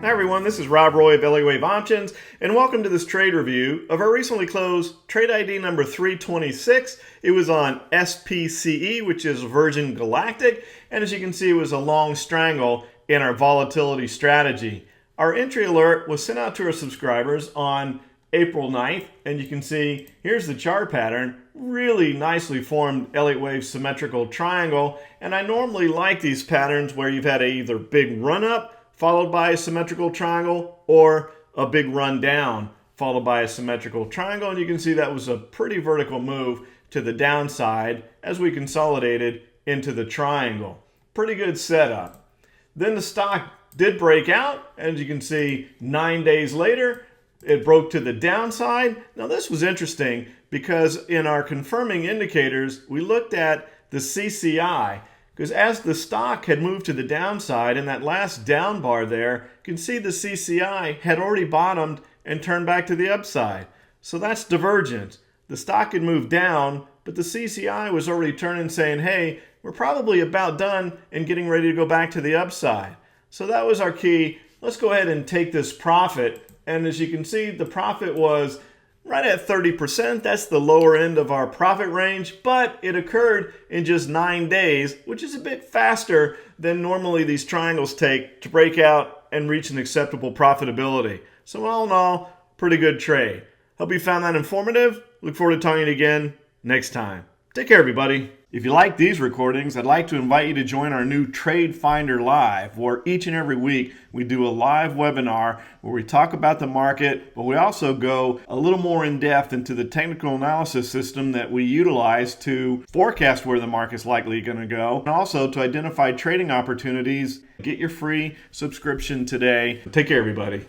Hi everyone, this is Rob Roy of EWO Options, and welcome to this trade review of our recently closed trade ID number 326. It was on SPCE, which is Virgin Galactic, and as you can see, it was a long strangle in our volatility strategy. Our entry alert was sent out to our subscribers on April 9th, and you can see here's the chart pattern. Really nicely formed Elliott wave symmetrical triangle, and I normally like these patterns where you've had a either big run up followed by a symmetrical triangle or a big run down followed by a symmetrical triangle, and you can see that was a pretty vertical move to the downside as we consolidated into the triangle. Pretty good setup. Then the stock did break out, as you can see 9 days later it broke to the downside. Now this was interesting because in our confirming indicators we looked at the CCI, because as the stock had moved to the downside in that last down bar there, you can see the CCI had already bottomed and turned back to the upside. So that's divergence. The stock had moved down, but the CCI was already turning saying, hey, we're probably about done and getting ready to go back to the upside. So that was our key. Let's go ahead and take this profit. And as you can see, the profit was right at 30%. That's the lower end of our profit range, but it occurred in just 9 days, which is a bit faster than normally these triangles take to break out and reach an acceptable profitability. So all in all, pretty good trade. Hope you found that informative. Look forward to talking to you again next time. Take care, everybody. If you like these recordings, I'd like to invite you to join our new Trade Finder Live, where each and every week we do a live webinar where we talk about the market, but we also go a little more in depth into the technical analysis system that we utilize to forecast where the market's likely going to go, and also to identify trading opportunities. Get your free subscription today. Take care, everybody.